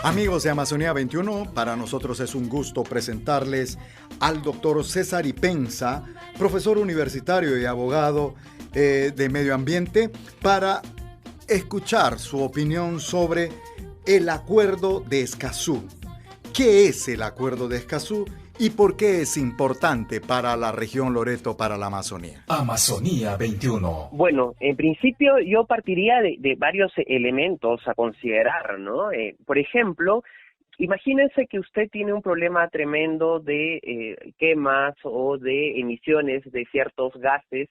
Amigos de Amazonía 21, para nosotros es un gusto presentarles al doctor César Ipenza, profesor universitario y abogado de medio ambiente, para escuchar su opinión sobre el Acuerdo de Escazú. ¿Qué es el Acuerdo de Escazú y por qué es importante para la región Loreto, para la Amazonía? Amazonía 21. Bueno, en principio yo partiría de varios elementos a considerar, ¿no? Por ejemplo, imagínense que usted tiene un problema tremendo de quemas o de emisiones de ciertos gases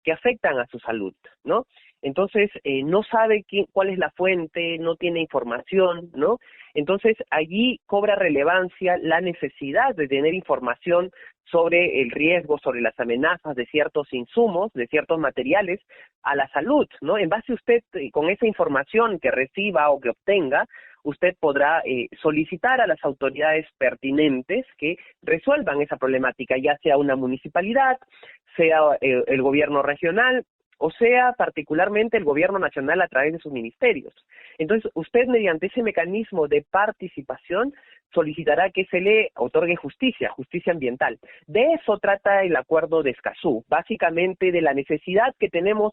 que afectan a su salud, ¿no? Entonces, no sabe cuál es la fuente, no tiene información, ¿no? Entonces, allí cobra relevancia la necesidad de tener información sobre el riesgo, sobre las amenazas de ciertos insumos, de ciertos materiales a la salud, ¿no? En base a usted, con esa información que reciba o que obtenga, usted podrá solicitar a las autoridades pertinentes que resuelvan esa problemática, ya sea una municipalidad, sea el gobierno regional, o sea, particularmente el gobierno nacional a través de sus ministerios. Entonces, usted mediante ese mecanismo de participación solicitará que se le otorgue justicia ambiental. De eso trata el Acuerdo de Escazú, básicamente de la necesidad que tenemos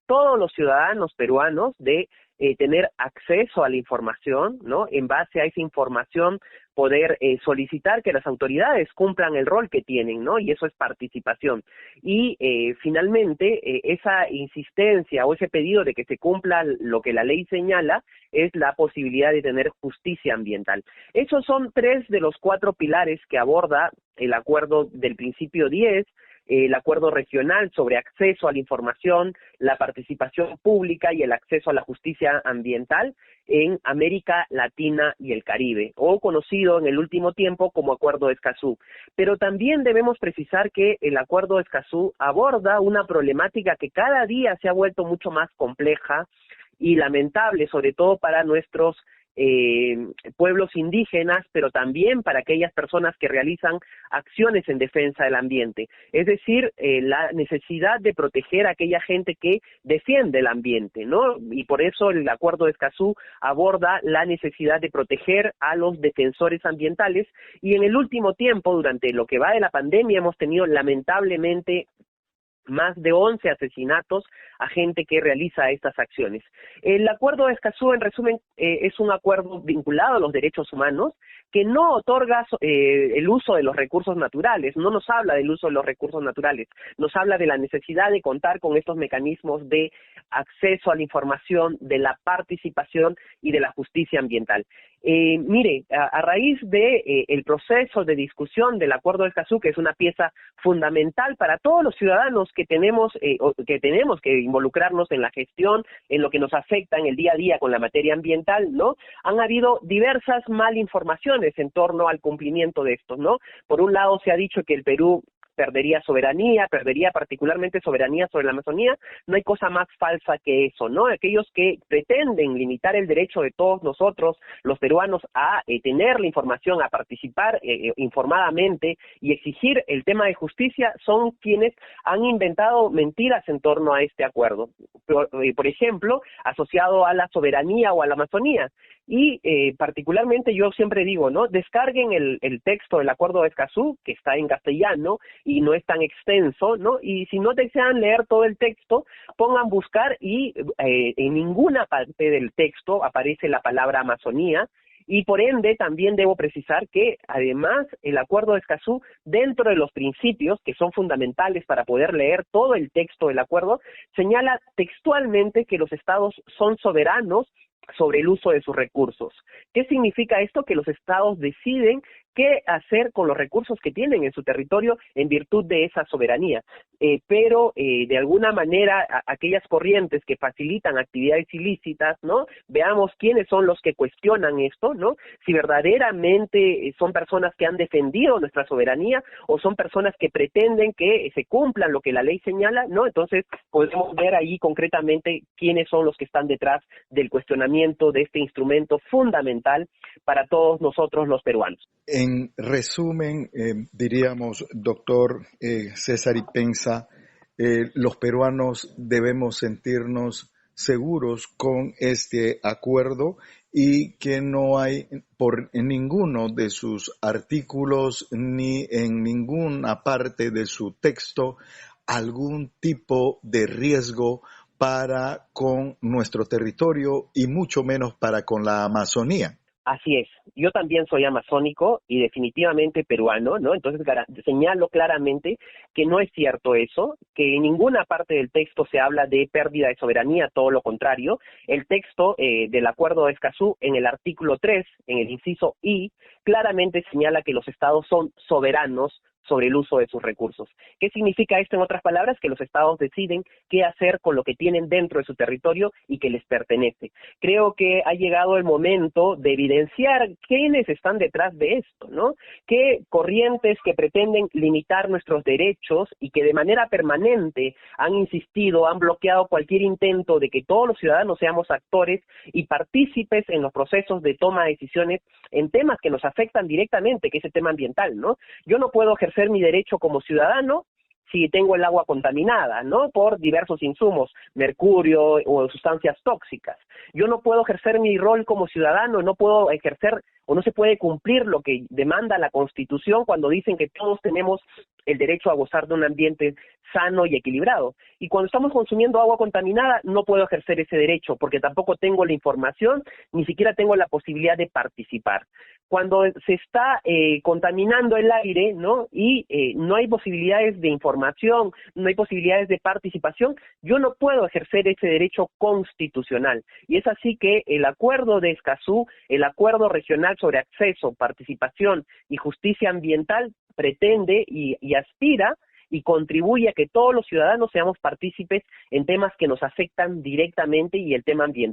todos los ciudadanos peruanos de tener acceso a la información, ¿no? En base a esa información poder solicitar que las autoridades cumplan el rol que tienen, ¿no? Y eso es participación. Y finalmente, esa insistencia o ese pedido de que se cumpla lo que la ley señala es la posibilidad de tener justicia ambiental. Esos son 3 de los 4 pilares que aborda el acuerdo del principio 10, el acuerdo regional sobre acceso a la información, la participación pública y el acceso a la justicia ambiental en América Latina y el Caribe, o conocido en el último tiempo como Acuerdo de Escazú. Pero también debemos precisar que el Acuerdo de Escazú aborda una problemática que cada día se ha vuelto mucho más compleja y lamentable, sobre todo para nuestros pueblos indígenas, pero también para aquellas personas que realizan acciones en defensa del ambiente. Es decir, la necesidad de proteger a aquella gente que defiende el ambiente, ¿no? Y por eso el Acuerdo de Escazú aborda la necesidad de proteger a los defensores ambientales, y en el último tiempo, durante lo que va de la pandemia, hemos tenido lamentablemente más de 11 asesinatos a gente que realiza estas acciones. El Acuerdo de Escazú, en resumen, es un acuerdo vinculado a los derechos humanos que no otorga el uso de los recursos naturales, no nos habla del uso de los recursos naturales, nos habla de la necesidad de contar con estos mecanismos de acceso a la información, de la participación y de la justicia ambiental. Mire, a raíz de el proceso de discusión del Acuerdo de Escazú, que es una pieza fundamental para todos los ciudadanos que tenemos que involucrarnos en la gestión, en lo que nos afecta en el día a día con la materia ambiental, ¿no? Han habido diversas malinformaciones en torno al cumplimiento de estos, ¿no? Por un lado se ha dicho que el Perú perdería particularmente soberanía sobre la Amazonía. No hay cosa más falsa que eso, ¿no? Aquellos que pretenden limitar el derecho de todos nosotros, los peruanos, a tener la información, a participar informadamente y exigir el tema de justicia, son quienes han inventado mentiras en torno a este acuerdo. Por ejemplo, asociado a la soberanía o a la Amazonía. Y particularmente yo siempre digo, ¿no? Descarguen el texto del Acuerdo de Escazú, que está en castellano y no es tan extenso, ¿no? Y si no desean leer todo el texto, pongan buscar y en ninguna parte del texto aparece la palabra Amazonía. Y por ende también debo precisar que además el Acuerdo de Escazú, dentro de los principios que son fundamentales para poder leer todo el texto del acuerdo, señala textualmente que los estados son soberanos sobre el uso de sus recursos. ¿Qué significa esto? Que los estados deciden qué hacer con los recursos que tienen en su territorio en virtud de esa soberanía. Pero de alguna manera aquellas corrientes que facilitan actividades ilícitas, ¿no? Veamos quiénes son los que cuestionan esto, ¿no? Si verdaderamente son personas que han defendido nuestra soberanía o son personas que pretenden que se cumplan lo que la ley señala, ¿no? Entonces podemos ver ahí concretamente quiénes son los que están detrás del cuestionamiento de este instrumento fundamental para todos nosotros los peruanos. En resumen, diríamos, doctor César Ipenza, los peruanos debemos sentirnos seguros con este acuerdo y que no hay en ninguno de sus artículos ni en ninguna parte de su texto algún tipo de riesgo para con nuestro territorio y mucho menos para con la Amazonía. Así es, yo también soy amazónico y definitivamente peruano, ¿no? Entonces señalo claramente que no es cierto eso, que en ninguna parte del texto se habla de pérdida de soberanía, todo lo contrario. El texto del Acuerdo de Escazú, en el artículo 3, en el inciso I, claramente señala que los estados son soberanos sobre el uso de sus recursos. ¿Qué significa esto en otras palabras? Que los estados deciden qué hacer con lo que tienen dentro de su territorio y que les pertenece. Creo que ha llegado el momento de evidenciar quiénes están detrás de esto, ¿no? Qué corrientes que pretenden limitar nuestros derechos y que de manera permanente han insistido, han bloqueado cualquier intento de que todos los ciudadanos seamos actores y partícipes en los procesos de toma de decisiones en temas que nos afectan directamente, que es el tema ambiental, ¿no? Yo no puedo ejercer mi derecho como ciudadano si tengo el agua contaminada, ¿no? Por diversos insumos, mercurio o sustancias tóxicas. Yo no puedo ejercer mi rol como ciudadano, no puedo ejercer o no se puede cumplir lo que demanda la Constitución cuando dicen que todos tenemos el derecho a gozar de un ambiente sano y equilibrado. Y cuando estamos consumiendo agua contaminada, no puedo ejercer ese derecho porque tampoco tengo la información, ni siquiera tengo la posibilidad de participar. Cuando se está contaminando el aire, ¿no? Y no hay posibilidades de información, no hay posibilidades de participación, yo no puedo ejercer ese derecho constitucional. Y es así que el Acuerdo de Escazú, el Acuerdo Regional sobre Acceso, Participación y Justicia Ambiental, pretende y aspira y contribuye a que todos los ciudadanos seamos partícipes en temas que nos afectan directamente y el tema ambiental